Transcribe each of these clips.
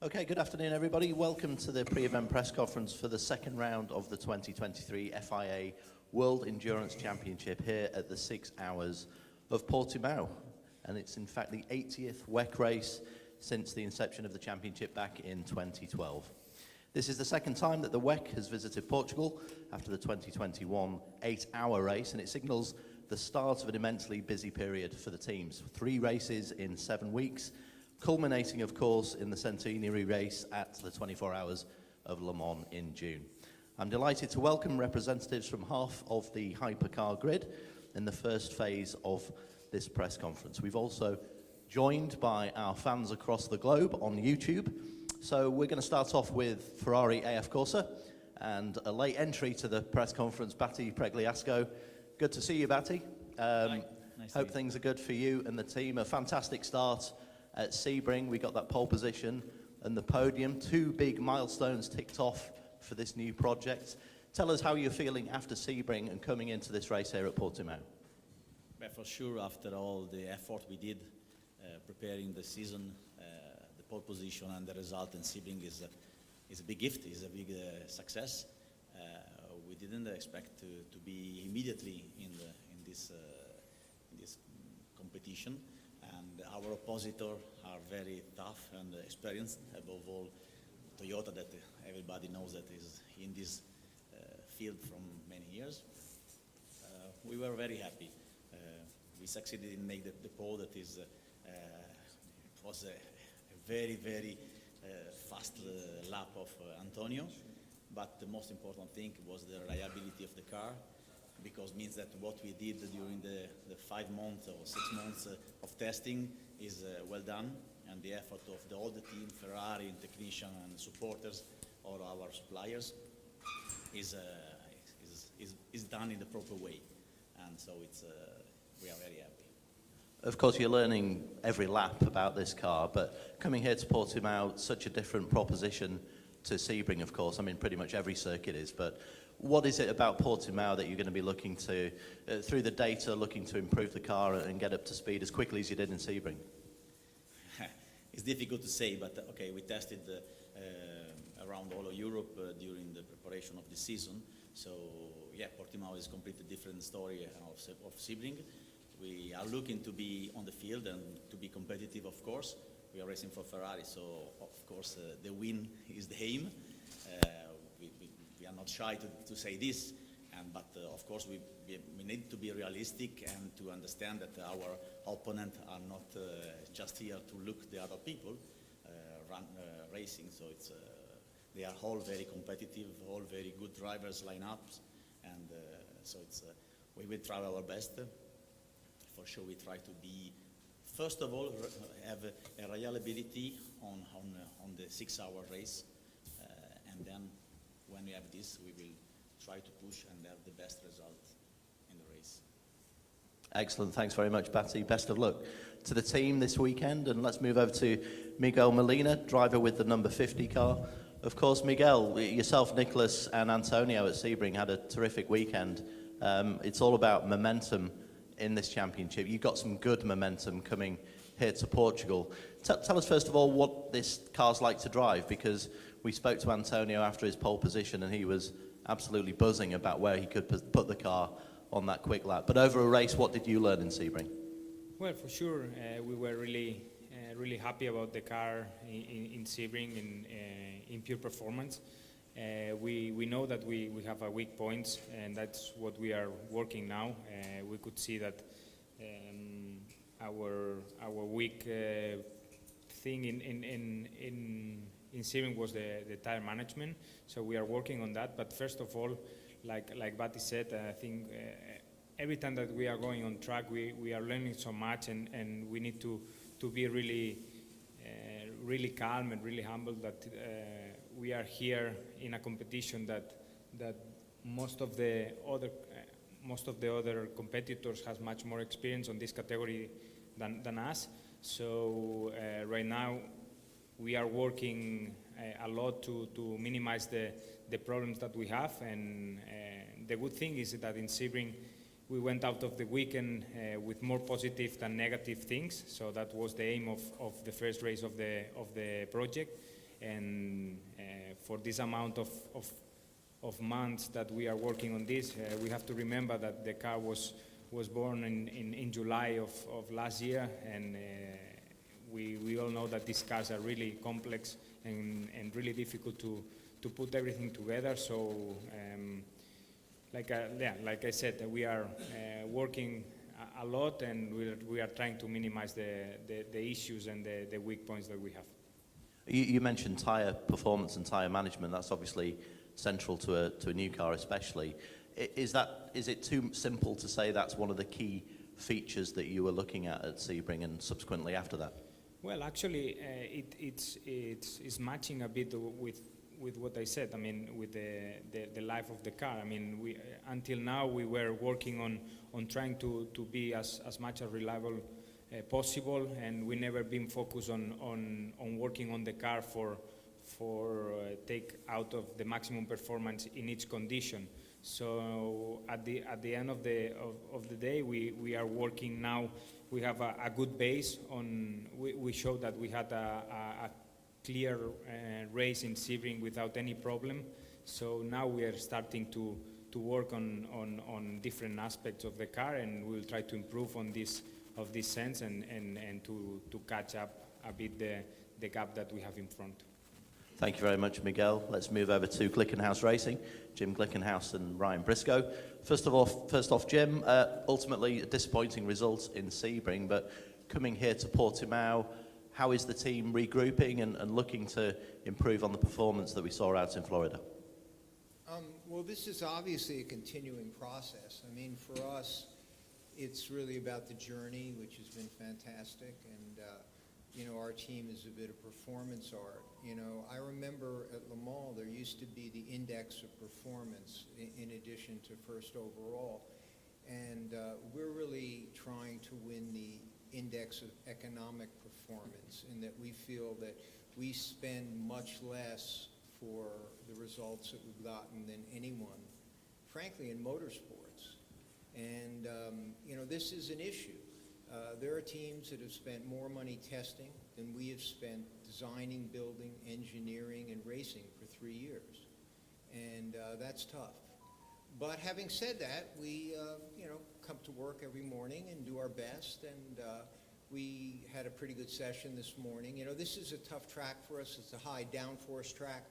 Okay, good afternoon everybody. Welcome to the pre-event press conference for the second round of the 2023 FIA World Endurance Championship here at the 6 Hours of Portimão. And it's in fact the 80th WEC race since the inception of the championship back in 2012. This is the second time that the WEC has visited Portugal after the 2021 8-hour race, and it signals the start of an immensely busy period for the teams. 3 races in 7 weeks, culminating, of course, in the centenary race at the 24 Hours of Le Mans in June. I'm delighted to welcome representatives from half of the Hypercar grid in the first phase of this press conference. We've also joined by our fans across the globe on YouTube. So we're going to start off with Ferrari AF Corsa and a late entry to the press conference, Batti Pregliasco. Good to see you, Batti. Nice hope things are good for you and the team. A fantastic start at Sebring. We got that pole position and the podium. 2 big milestones ticked off for this new project. Tell us how you're feeling after Sebring and coming into this race here at Portimão. But for sure, after all the effort we did preparing the season, the pole position and the result in Sebring is a big gift, is a big success. We didn't expect to be immediately in this competition. And our oppositor are very tough and experienced, above all Toyota, that everybody knows that is in this field from many years. We were very happy. We succeeded in making the pole that was a very, very fast lap of Antonio. But the most important thing was the reliability of the car, because it means that what we did during the 5 months or 6 months of testing is well done, and the effort of all the team, Ferrari and technicians and supporters, or our suppliers, is done in the proper way, and so we are very happy. Of course, you're learning every lap about this car, but coming here to Portimão, such a different proposition to Sebring, of course. I mean, pretty much every circuit is, but what is it about Portimão that you're going to be looking to, through the data, looking to improve the car and get up to speed as quickly as you did in Sebring? It's difficult to say, but okay, we tested around all of Europe during the preparation of the season. So yeah, Portimão is a completely different story of Sebring. We are looking to be on the field and to be competitive, of course. We are racing for Ferrari, so of course the win is the aim. We are not shy to say this, but of course we need to be realistic and to understand that our opponents are not just here to look the other people racing. So they are all very competitive, all very good drivers lineups, and so we will try our best. For sure, we try to be, first of all, have a reliability on the 6-hour race, and then when we have this, we will try to push and have the best result in the race. Excellent, thanks very much, Batti. Best of luck to the team this weekend, and let's move over to Miguel Molina, driver with the number 50 car. Of course, Miguel, yourself, Nicholas, and Antonio at Sebring had a terrific weekend. It's all about momentum in this championship. You've got some good momentum coming here to Portugal. Tell us first of all what this car's like to drive, because we spoke to Antonio after his pole position and he was absolutely buzzing about where he could put the car on that quick lap. But over a race, what did you learn in Sebring? Well, for sure, we were really happy about the car in Sebring in pure performance. We know that we have a weak points, and that's what we are working now. We could see that our weak thing in Sebring was the tire management. So we are working on that. But first of all, like Batti said, I think every time that we are going on track, we are learning so much, and we need to be really calm and really humble that we are here in a competition that most of the other competitors has much more experience on this category than us. So right now we are working a lot to minimize the problems that we have, and the good thing is that in Sebring we went out of the weekend with more positive than negative things. So that was the aim of the first race of the project. for this amount of months that we are working on this, we have to remember that the car was born in July of last year, and we all know that these cars are really complex and really difficult to put everything together. So, like I said, we are working a lot, and we are trying to minimize the issues and the weak points that we have. You mentioned tyre performance and tyre management. That's obviously central to a new car, especially. Is it too simple to say that's one of the key features that you were looking at Sebring and subsequently after that? Well, actually, it's matching a bit with what I said. I mean, with the life of the car. I mean, until now we were working on trying to be as much as reliable possible, and we never been focused on working on the car for take out of the maximum performance in each condition. So at the end of the day, we are working now. We have a good base on. We showed that we had a clear race in Sebring without any problem. So now we are starting to work on different aspects of the car, and we'll try to improve on this sense and to catch up a bit the gap that we have in front. Thank you very much, Miguel. Let's move over to Glickenhaus Racing, Jim Glickenhaus and Ryan Briscoe. First off, Jim, ultimately a disappointing result in Sebring, but coming here to Portimão, how is the team regrouping and looking to improve on the performance that we saw out in Florida? Well, this is obviously a continuing process. I mean, for us, it's really about the journey, which has been fantastic, and our team is a bit of performance art. I remember at Le Mans there used to be the index of performance in addition to first overall, and we're really trying to win the index of economic performance, in that we feel that we spend much less for the results that we've gotten than anyone, frankly, in motorsports. And this is an issue. There are teams that have spent more money testing than we have spent designing, building, engineering, and racing for 3 years. And that's tough. But having said that, we come to work every morning and do our best, and we had a pretty good session this morning. This is a tough track for us. It's a high downforce track.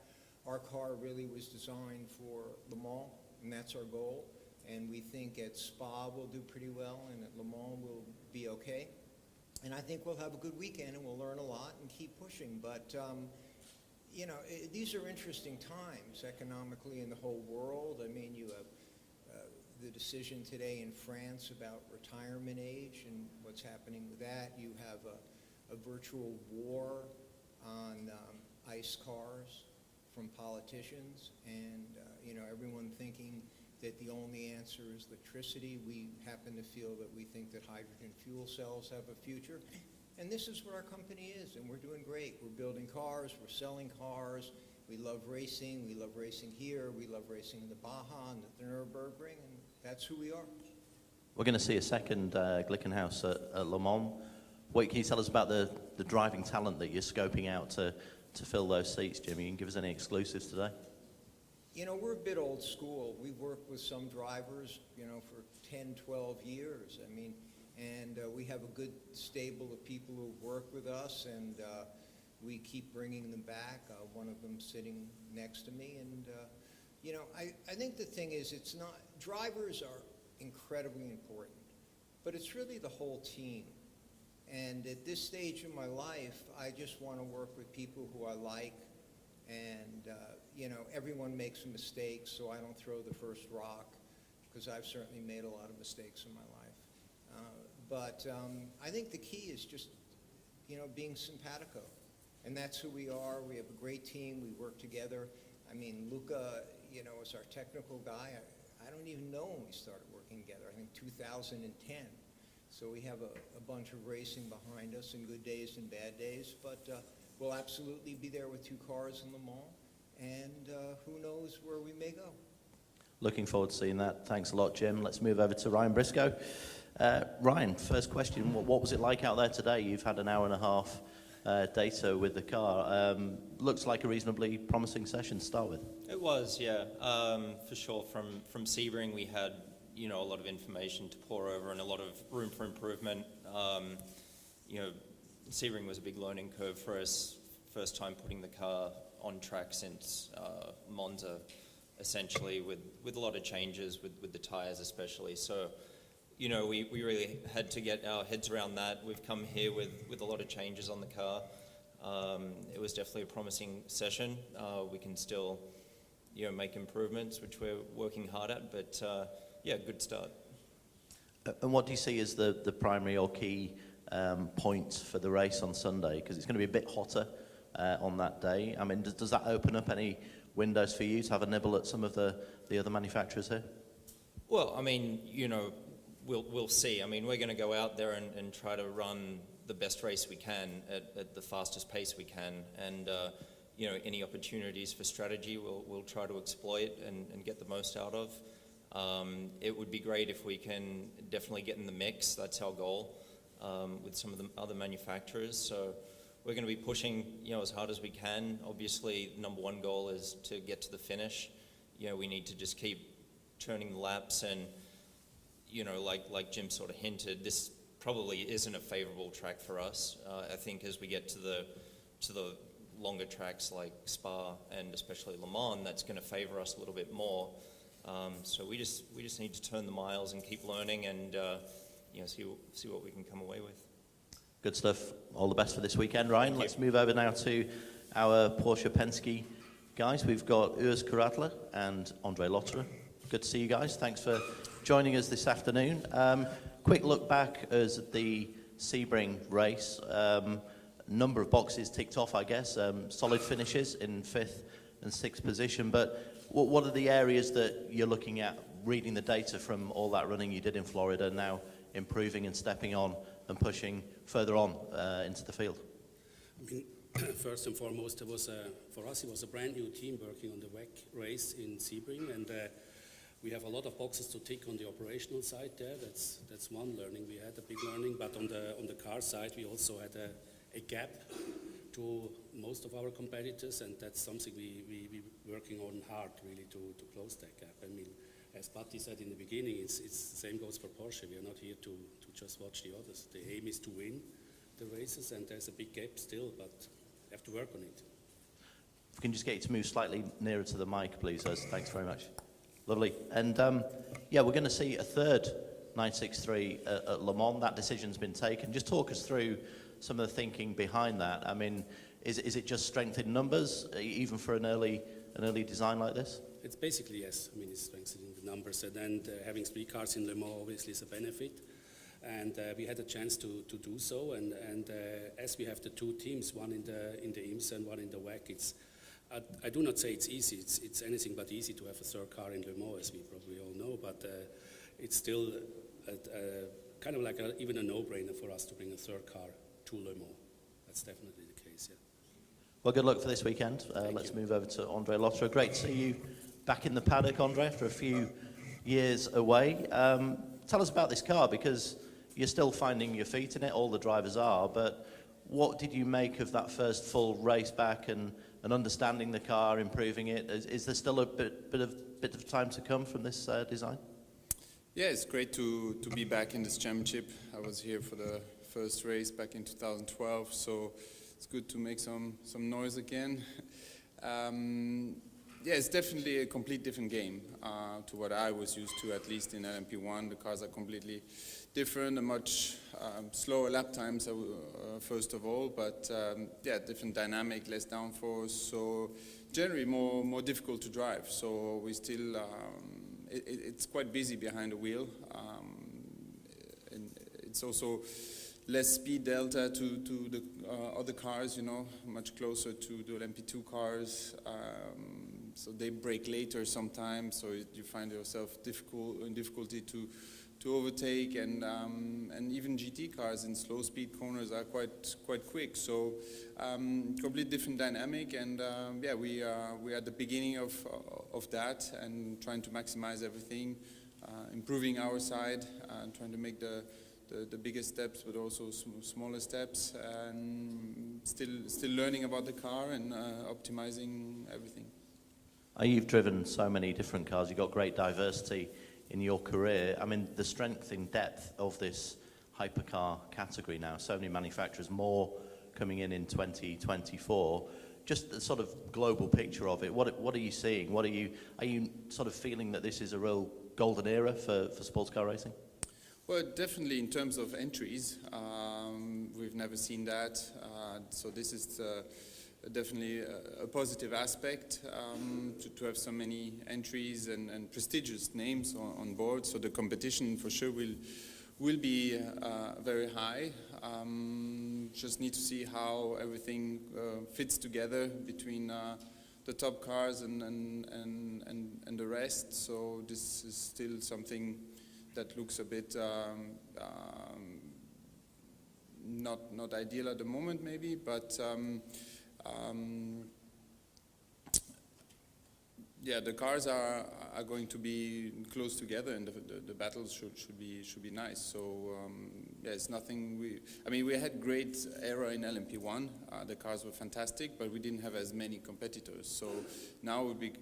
Our car really was designed for Le Mans, and that's our goal. And we think at Spa we'll do pretty well, and at Le Mans we'll be okay. And I think we'll have a good weekend, and we'll learn a lot and keep pushing. But, these are interesting times economically in the whole world. I mean, you have the decision today in France about retirement age and what's happening with that. You have a virtual war on ICE cars from politicians, and, everyone thinking that the only answer is electricity. We happen to feel that we think that hydrogen fuel cells have a future. And this is what our company is, and we're doing great. We're building cars, we're selling cars, we love racing here, we love racing in the Baja and the Nürburgring, and that's who we are. We're going to see a second Glickenhaus at Le Mans. What can you tell us about the driving talent that you're scoping out to fill those seats, Jimmy? You can give us any exclusives today? We're a bit old school. We've worked with some drivers, for 10, 12 years. I mean, and we have a good stable of people who've worked with us, and we keep bringing them back. One of them sitting next to me, and I think the thing is, it's not, drivers are incredibly important, but it's really the whole team. And at this stage in my life, I just want to work with people who I like, and everyone makes mistakes, so I don't throw the first rock, because I've certainly made a lot of mistakes in my life. But I think the key is just, being simpatico. And that's who we are. We have a great team. We work together. I mean, Luca, is our technical guy. I don't even know when we started working together. I think 2010. So we have a bunch of racing behind us, and good days and bad days. But we'll absolutely be there with 2 cars in Le Mans. And who knows where we may go. Looking forward to seeing that. Thanks a lot, Jim. Let's move over to Ryan Briscoe. Ryan, first question, what was it like out there today? You've had an hour and a half data with the car. Looks like a reasonably promising session to start with. It was, yeah. For sure, from Sebring we had, a lot of information to pore over and a lot of room for improvement. Sebring was a big learning curve for us. First time putting the car on track since Monza, essentially, with a lot of changes with the tyres especially. So, we really had to get our heads around that. We've come here with a lot of changes on the car. It was definitely a promising session. We can still, make improvements, which we're working hard at, but good start. And what do you see as the primary or key points for the race on Sunday? Because it's going to be a bit hotter on that day. I mean, does that open up any windows for you to have a nibble at some of the other manufacturers here? Well, I mean, we'll see. I mean, we're going to go out there and try to run the best race we can at the fastest pace we can. And, any opportunities for strategy, we'll try to exploit and get the most out of. It would be great if we can definitely get in the mix. That's our goal with some of the other manufacturers. So we're going to be pushing, as hard as we can. Obviously, the number one goal is to get to the finish. We need to just keep turning the laps and, like Jim sort of hinted, this probably isn't a favorable track for us. I think as we get to the longer tracks like Spa and especially Le Mans, that's going to favor us a little bit more. So we just need to turn the miles and keep learning and see what we can come away with. Good stuff. All the best for this weekend, Ryan. Let's move over now to our Porsche Penske guys. We've got Urs Kuradler and Andre Lotterer. Good to see you guys. Thanks for joining us this afternoon. Quick look back as the Sebring race. Number of boxes ticked off, I guess. Solid finishes in 5th and 6th position. But what are the areas that you're looking at, reading the data from all that running you did in Florida, now improving and stepping on and pushing further on into the field? I mean, first and foremost, for us it was a brand new team working on the WEC race in Sebring, and we have a lot of boxes to tick on the operational side there. That's one learning. We had a big learning, but on the car side we also had a gap to most of our competitors, and that's something we working on hard really to close that gap. I mean, as Patti said in the beginning, it's the same goes for Porsche. We are not here to just watch the others. The aim is to win the races, and there's a big gap still, but we have to work on it. If we can just get you to move slightly nearer to the mic, please. Thanks very much. Lovely. And we're going to see a third 963 at Le Mans. That decision's been taken. Just talk us through some of the thinking behind that. I mean, is it just strength in numbers, even for an early design like this? It's basically, yes. I mean, it's strengthening the numbers, and having 3 cars in Le Mans obviously is a benefit. And we had a chance to do so. And as we have the 2 teams, one in the IMSA and one in the WEC, I do not say it's easy. It's anything but easy to have a 3rd car in Le Mans, as we probably all know. But it's still kind of like even a no-brainer for us to bring a 3rd car to Le Mans. That's definitely the case, yeah. Well, good luck for this weekend. Let's move over to Andre Lotterer. Great to see you back in the paddock, Andre, after a few years away. Tell us about this car, because you're still finding your feet in it, all the drivers are, but what did you make of that first full race back and understanding the car, improving it? Is there still a bit of time to come from this design? Yeah, it's great to be back in this championship. I was here for the first race back in 2012, so it's good to make some noise again. Yeah, it's definitely a complete different game to what I was used to, at least in LMP1. The cars are completely different, a much slower lap times, first of all, but different dynamic, less downforce, so generally more difficult to drive. So we still, it's quite busy behind the wheel. And it's also less speed delta to the other cars, much closer to the LMP2 cars. So they brake later sometimes, so you find yourself in difficulty to overtake, and even GT cars in slow speed corners are quite quick. So completely different dynamic, and we are at the beginning of that, and trying to maximize everything, improving our side, and trying to make the the biggest steps, but also smaller steps, and still learning about the car and optimizing everything. You've driven so many different cars. You've got great diversity in your career. I mean, the strength in depth of this hypercar category now, so many manufacturers, more coming in 2024. Just the sort of global picture of it, what are you seeing? Are you sort of feeling that this is a real golden era for sports car racing? Well, definitely in terms of entries, we've never seen that. So this is definitely a positive aspect to have so many entries and prestigious names on board. So the competition for sure will be very high. Just need to see how everything fits together between the top cars and the rest. So this is still something that looks a bit not ideal at the moment, maybe, but yeah, the cars are going to be close together, and the battles should be nice. So yeah, it's nothing. We had great era in LMP1. The cars were fantastic, but we didn't have as many competitors. So now it would be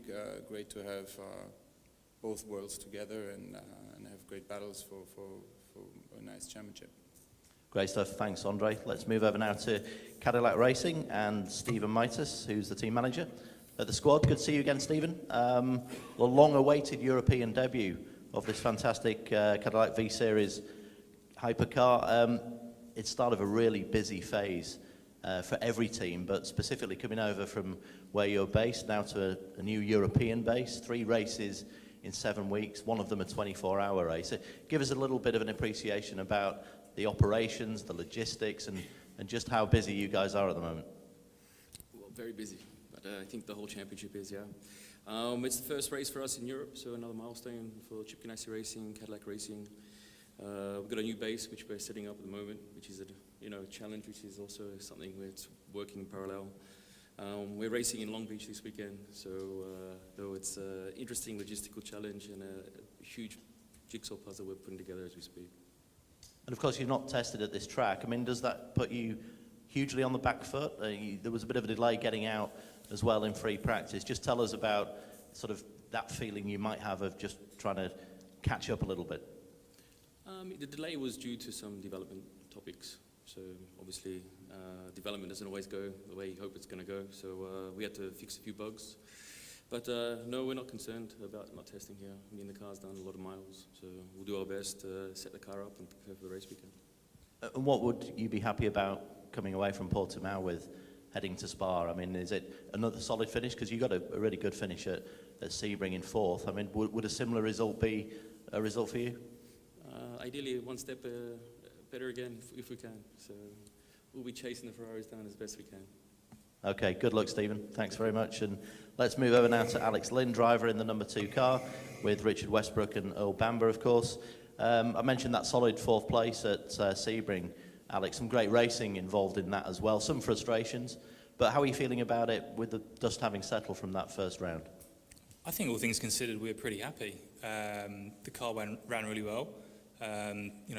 great to have both worlds together and have great battles for a nice championship. Great stuff. Thanks, Andre. Let's move over now to Cadillac Racing and Stephen Mitas, who's the team manager at the squad. Good to see you again, Stephen. The long-awaited European debut of this fantastic Cadillac V-Series hypercar. It's start of a really busy phase for every team, but specifically coming over from where you're based now to a new European base. 3 races in 7 weeks, one of them a 24-hour race. So give us a little bit of an appreciation about the operations, the logistics, and just how busy you guys are at the moment. Well, very busy. I think the whole championship is, yeah. It's the first race for us in Europe, so another milestone for Chip Ganassi Racing, Cadillac Racing. We've got a new base which we're setting up at the moment, which is a challenge, which is also something that's working in parallel. We're racing in Long Beach this weekend, so though it's an interesting logistical challenge and a huge jigsaw puzzle we're putting together as we speak. And of course, you've not tested at this track. I mean, does that put you hugely on the back foot? There was a bit of a delay getting out as well in free practice. Just tell us about sort of that feeling you might have of just trying to catch up a little bit. The delay was due to some development topics. So obviously, development doesn't always go the way you hope it's going to go. So we had to fix a few bugs. But no, we're not concerned about not testing here. I mean, the car's done a lot of miles, so we'll do our best to set the car up and prepare for the race weekend. And what would you be happy about coming away from Portimão with heading to Spa? I mean, is it another solid finish? Because you got a really good finish at Sebring in 4th. I mean, would a similar result be a result for you? Ideally, one step better again if we can. So we'll be chasing the Ferraris down as best we can. Okay, good luck, Stephen. Thanks very much. And let's move over now to Alex Lynn, driver in the number 2 car, with Richard Westbrook and Earl Bamber, of course. I mentioned that solid 4th place at Sebring. Alex, some great racing involved in that as well, some frustrations. But how are you feeling about it with the dust having settled from that first round? I think all things considered, we were pretty happy. The car ran really well.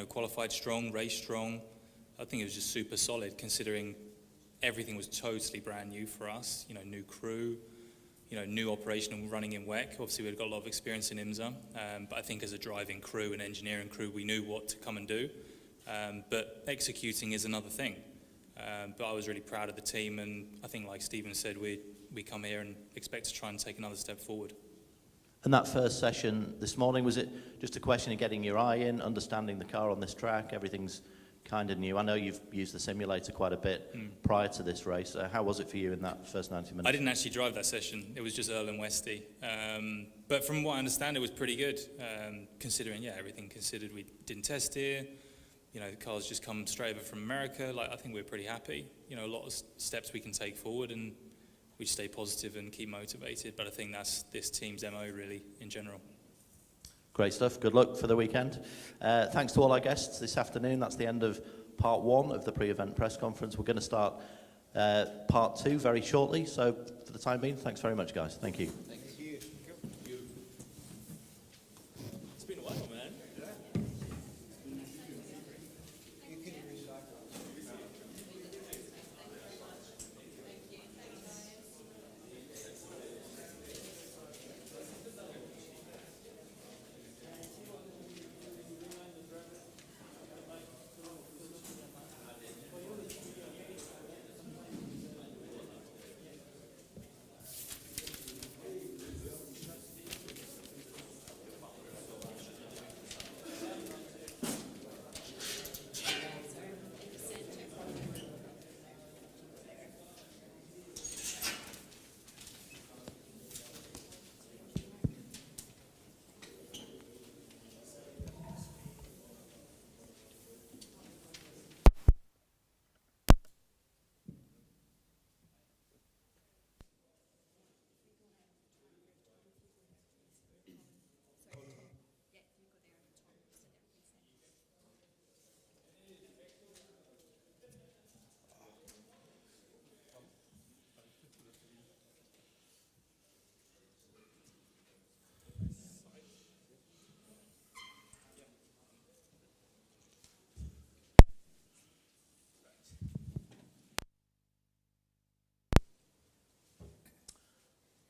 Qualified strong, raced strong. I think it was just super solid considering everything was totally brand new for us. New crew, new operation and running in WEC. Obviously, we've got a lot of experience in IMSA, but I think as a driving crew and engineering crew, we knew what to come and do. But executing is another thing. But I was really proud of the team, and I think, like Stephen said, we come here and expect to try and take another step forward. And that first session this morning, was it just a question of getting your eye in, understanding the car on this track? Everything's kind of new. I know you've used the simulator quite a bit prior to this race. How was it for you in that first 90 minutes? I didn't actually drive that session. It was just Earl and Westy. But from what I understand, it was pretty good, considering, everything considered. We didn't test here. The car's just come straight over from America. I think we're pretty happy. A lot of steps we can take forward, and we stay positive and keep motivated. But I think that's this team's MO, really, in general. Great stuff. Good luck for the weekend. Thanks to all our guests this afternoon. That's the end of part 1 of the pre-event press conference. We're going to start part 2 very shortly. So for the time being, thanks very much, guys. Thank you. It's been a while, man.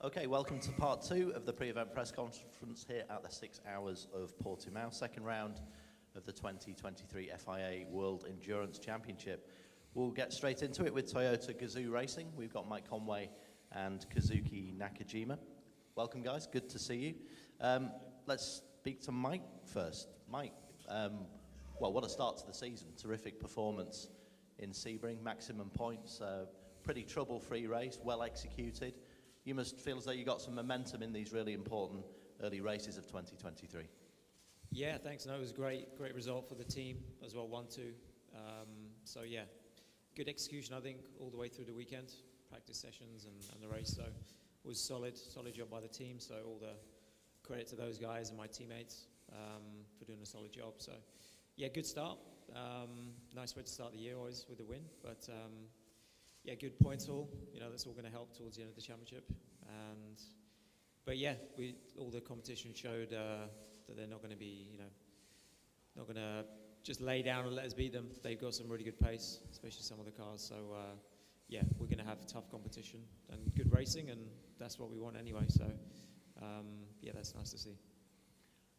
Okay, welcome to part 2 of the pre-event press conference here at the 6 Hours of Portimão, second round of the 2023 FIA World Endurance Championship. We'll get straight into it with Toyota Gazoo Racing. We've got Mike Conway and Kazuki Nakajima. Welcome, guys. Good to see you. Let's speak to Mike first. Mike, well, what a start to the season. Terrific performance in Sebring, maximum points, pretty trouble-free race, well executed. You must feel as though you got some momentum in these really important early races of 2023. Yeah, thanks. No, it was a great result for the team as well, 1-2. So yeah, good execution, I think, all the way through the weekend, practice sessions and the race. So it was solid job by the team. So all the credit to those guys and my teammates for doing a solid job. So yeah, good start. Nice way to start the year always with a win, but yeah, good points haul. You know, that's all going to help towards the end of the championship. But yeah, all the competition showed that they're not going to be, you know, not going to just lay down and let us beat them. They've got some really good pace, especially some of the cars. So yeah, we're going to have tough competition and good racing, and that's what we want anyway. So yeah, that's nice to see.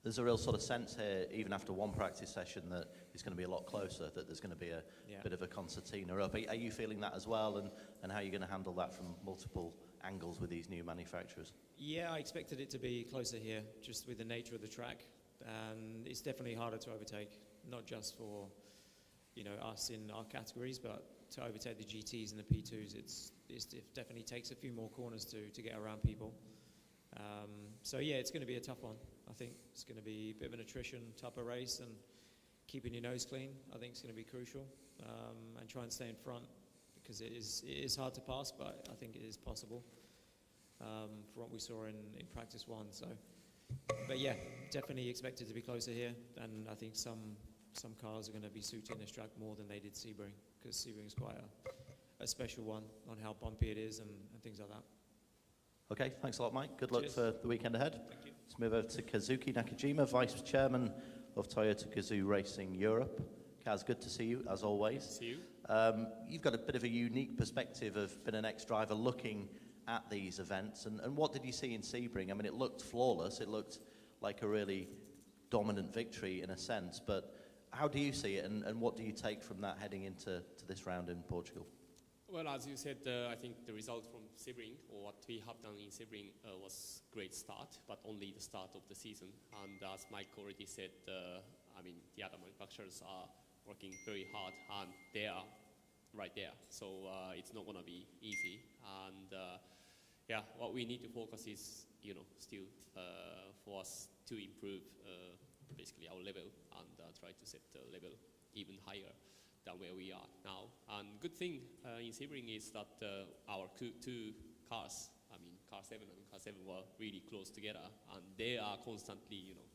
There's a real sort of sense here, even after one practice session, that it's going to be a lot closer, that there's going to be a bit of a concertina up. Are you feeling that as well, and how are you going to handle that from multiple angles with these new manufacturers? Yeah, I expected it to be closer here, just with the nature of the track, and it's definitely harder to overtake, not just for, you know, us in our categories, but to overtake the GTs and the P2s, it definitely takes a few more corners to get around people. So yeah, it's going to be a tough one. I think it's going to be a bit of an attrition type of race, and keeping your nose clean, I think, is going to be crucial. And try and stay in front, because it is hard to pass, but I think it is possible from what we saw in practice one. So, but yeah, definitely expected to be closer here, and I think some cars are going to be suiting this track more than they did Sebring, because Sebring is quite a special one on how bumpy it is and things like that. Okay, thanks a lot, Mike. Good luck Cheers. for the weekend ahead. Thank you. Let's move over to Kazuki Nakajima, Vice Chairman of Toyota Gazoo Racing Europe. Kaz, good to see you, as always. See you. You've got a bit of a unique perspective of being an ex-driver looking at these events. And what did you see in Sebring? I mean, it looked flawless. It looked like a really dominant victory in a sense. But how do you see it, and what do you take from that heading into this round in Portugal? Well, as you said, I think the result from Sebring, or what we have done in Sebring, was great start, but only the start of the season. And as Mike already said, I mean, the other manufacturers are working very hard, and they are right there. So it's not going to be easy. And yeah, what we need to focus is, you know, still for us to improve basically our level and try to set the level even higher than where we are now. And good thing in Sebring is that our two cars, I mean, car 7 and car 7 were really close together, and they are constantly, you know,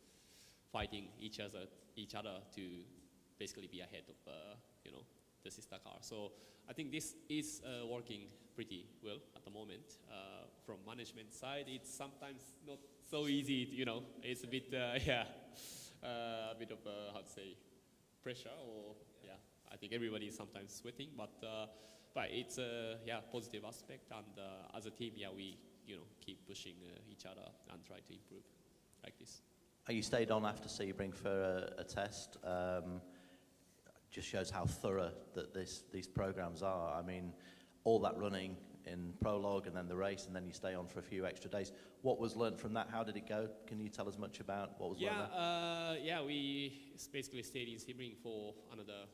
fighting each other to basically be ahead of, you know, the sister car. So I think this is working pretty well at the moment. From management side, it's sometimes not so easy, you know, it's a bit, yeah, a bit of, how to say, pressure, or, yeah, I think everybody is sometimes sweating, but it's a positive aspect, and as a team, yeah, we, you know, keep pushing each other and try to improve like this. You stayed on after Sebring for a test. Just shows how thorough that these programs are. I mean, all that running in prologue and then the race, and then you stay on for a few extra days. What was learned from that? How did it go? Can you tell us much about what was learned there? Yeah, we basically stayed in Sebring for another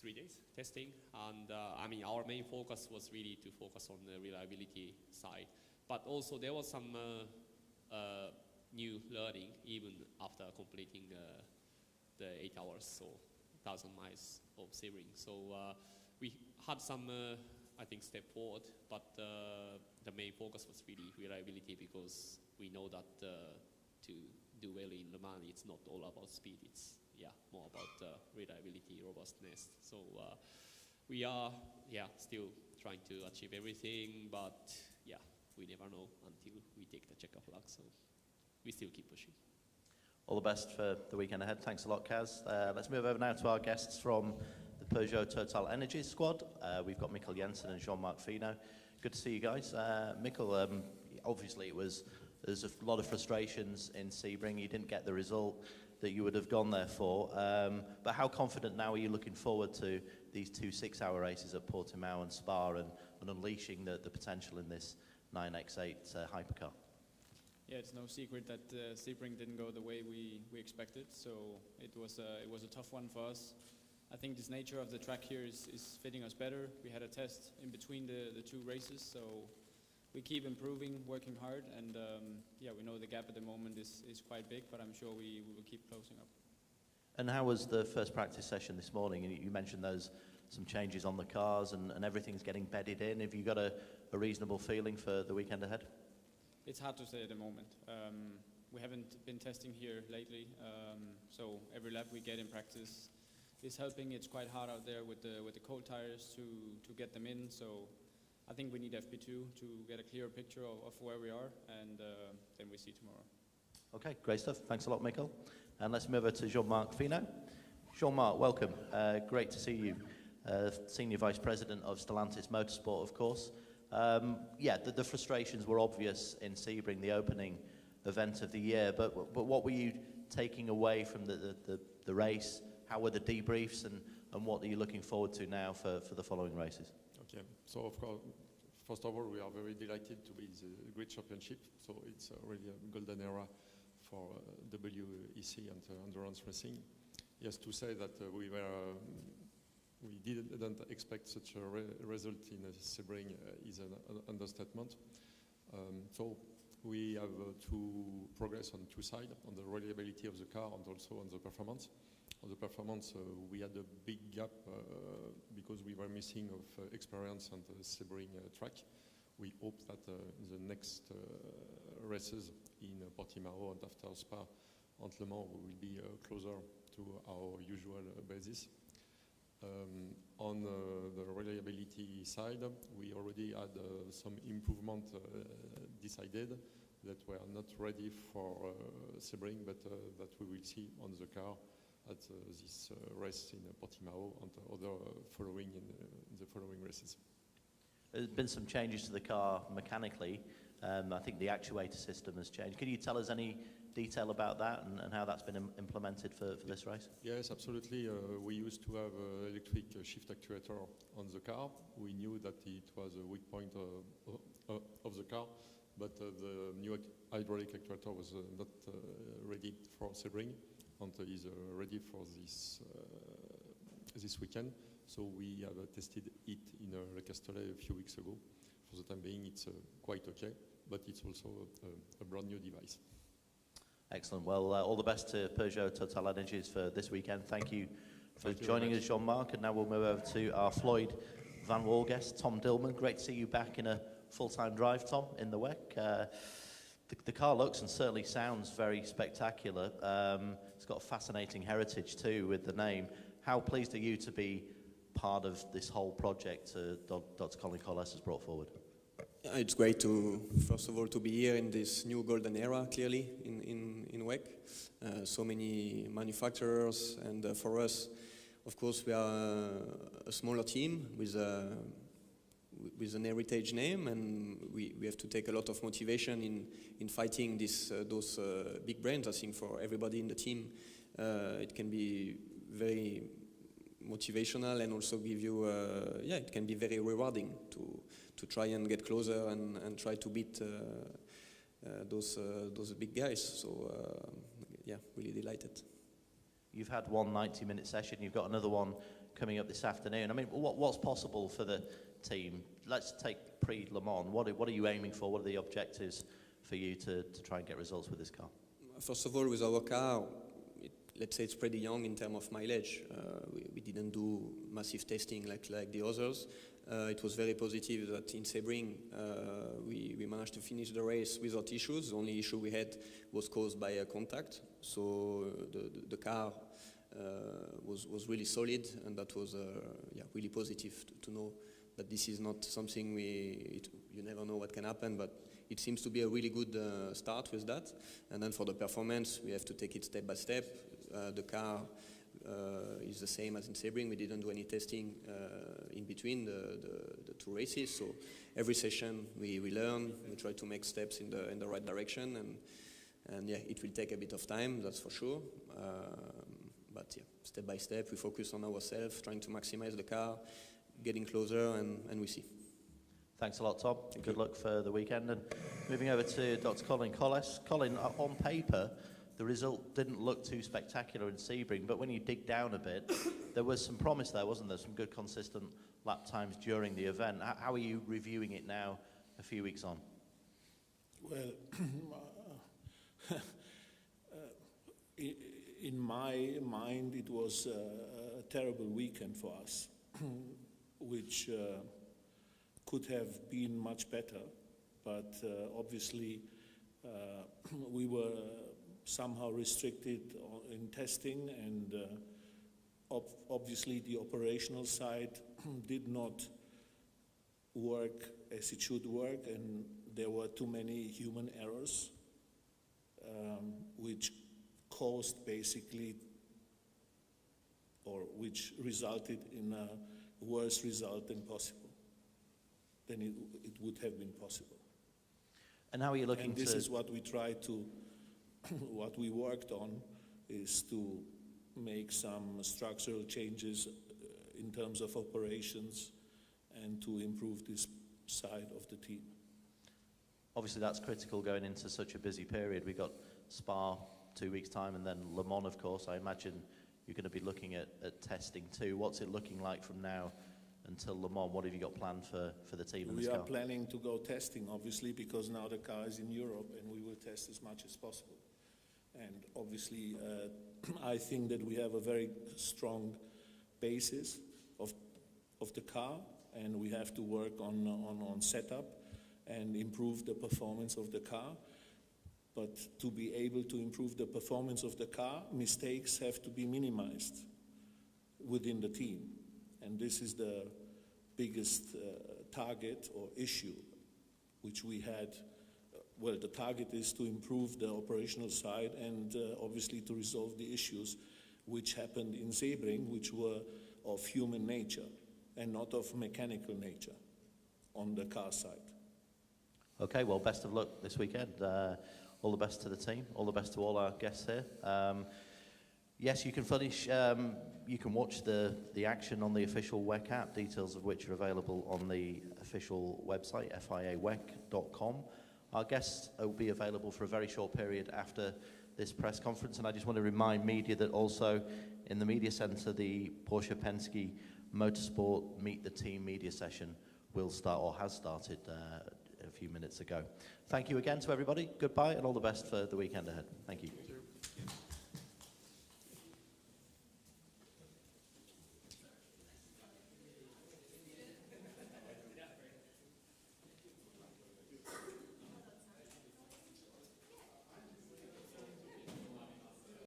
3 days testing, and I mean, our main focus was really to focus on the reliability side, but also there was some new learning even after completing the 8 hours, so 1,000 miles of Sebring. So we had some, I think, step forward, but the main focus was really reliability, because we know that to do well in Le Mans, it's not all about speed, it's more about reliability, robustness. So we are still trying to achieve everything, but we never know until we take the checker flag, so we still keep pushing. All the best for the weekend ahead. Thanks a lot, Kaz. Let's move over now to our guests from the Peugeot Total Energies squad. We've got Mikkel Jensen and Jean-Marc Fino. Good to see you guys. Mikkel, obviously there's a lot of frustrations in Sebring. You didn't get the result that you would have gone there for. But how confident now are you looking forward to these 2 6-hour races at Portimão and Spa and unleashing the potential in this 9x8 hypercar? Yeah, it's no secret that Sebring didn't go the way we expected, so it was a tough one for us. I think this nature of the track here is fitting us better. We had a test in between the 2 races, so we keep improving, working hard, and yeah, we know the gap at the moment is quite big, but I'm sure we will keep closing up. And how was the first practice session this morning? And you mentioned there's some changes on the cars and everything's getting bedded in. Have you got a reasonable feeling for the weekend ahead? It's hard to say at the moment. We haven't been testing here lately, so every lap we get in practice is helping. It's quite hard out there with the cold tires to get them in, so I think we need FP2 to get a clearer picture of where we are, and then we see tomorrow. Okay, great stuff. Thanks a lot, Mikkel. And let's move over to Jean-Marc Fino. Jean-Marc, welcome. Great to see you. Senior Vice President of Stellantis Motorsport, of course. Yeah, the frustrations were obvious in Sebring, the opening event of the year, but what were you taking away from the race? How were the debriefs, and what are you looking forward to now for the following races? Okay, so of course, first of all, we are very delighted to be the great championship, so it's really a golden era for WEC and endurance racing. Yes, to say that we didn't expect such a result in Sebring is an understatement. So we have to progress on 2 sides, on the reliability of the car and also on the performance. On the performance, we had a big gap because we were missing of experience on the Sebring track. We hope that in the next races in Portimão and after Spa and Le Mans, we will be closer to our usual basis. On the reliability side, we already had some improvement decided that were not ready for Sebring, but that we will see on the car at this race in Portimão and other following in the following races. There's been some changes to the car mechanically. I think the actuator system has changed. Can you tell us any detail about that and how that's been implemented for this race? Yes, absolutely. We used to have electric shift actuator on the car. We knew that it was a weak point of the car, but the new hydraulic actuator was not ready for Sebring and is ready for this weekend. So we have tested it in Le Castellet a few weeks ago. For the time being, it's quite okay, but it's also a brand new device. Excellent. Well, all the best to Peugeot Total Energies for this weekend. Thank you for joining us, Jean-Marc. And now we'll move over to our Floyd Vanwall guest, Tom Dillman. Great to see you back in a full-time drive, Tom, in the WEC. The car looks and certainly sounds very spectacular. It's got a fascinating heritage too with the name. How pleased are you to be part of this whole project Dr. Colin Collis has brought forward? It's great to, first of all, to be here in this new golden era, clearly, in WEC. So many manufacturers, and for us, of course, we are a smaller team with an heritage name, and we have to take a lot of motivation in fighting those big brands. I think for everybody in the team, it can be very motivational and also give you, it can be very rewarding to try and get closer and try to beat those big guys. So yeah, really delighted. You've had one 90-minute session. You've got another one coming up this afternoon. I mean, what's possible for the team? Let's take pre-Le Mans. What are you aiming for? What are the objectives for you to try and get results with this car? First of all, with our car, let's say it's pretty young in terms of mileage. We didn't do massive testing like the others. It was very positive that in Sebring we managed to finish the race without issues. The only issue we had was caused by a contact. So the car was really solid, and that was really positive to know that this is not something you never know what can happen, but it seems to be a really good start with that. And then for the performance, we have to take it step by step. The car is the same as in Sebring. We didn't do any testing in between the two races, so every session we learn, we try to make steps in the right direction, and yeah, it will take a bit of time, that's for sure. But yeah, step by step, we focus on ourselves, trying to maximize the car, getting closer, and we see. Thanks a lot, Tom. Good luck for the weekend. And moving over to Dr. Colin Collis. Colin, on paper, the result didn't look too spectacular in Sebring, but when you dig down a bit, there was some promise there, wasn't there? Some good consistent lap times during the event. How are you reviewing it now, a few weeks on? Well, in my mind, it was a terrible weekend for us, which could have been much better, but obviously we were somehow restricted in testing, and obviously the operational side did not work as it should work, and there were too many human errors, which caused basically, or which resulted in a worse result than it would have been possible. And how are you looking and this is what we tried to, what we worked on, is to make some structural changes in terms of operations and to improve this side of the team. Obviously that's critical going into such a busy period. We've got Spa 2 weeks' time and then Le Mans, of course. I imagine you're going to be looking at testing too. What's it looking like from now until Le Mans? What have you got planned for the team and this car? We are planning to go testing, obviously, because now the car is in Europe, and we will test as much as possible. And obviously, I think that we have a very strong basis of the car, and we have to work on setup and improve the performance of the car. But to be able to improve the performance of the car, mistakes have to be minimized within the team. And this is the biggest target or issue which we had. Well, the target is to improve the operational side and obviously to resolve the issues which happened in Sebring, which were of human nature and not of mechanical nature on the car side. Okay, well, best of luck this weekend. All the best to the team. All the best to all our guests here. Yes, you can finish. You can watch the action on the official WEC app, details of which are available on the official website, FIAWEC.com. Our guests will be available for a very short period after this press conference, and I just want to remind media that also in the media centre, the Porsche Penske Motorsport Meet the Team media session will start, or has started a few minutes ago. Thank you again to everybody. Goodbye, and all the best for the weekend ahead. Thank you.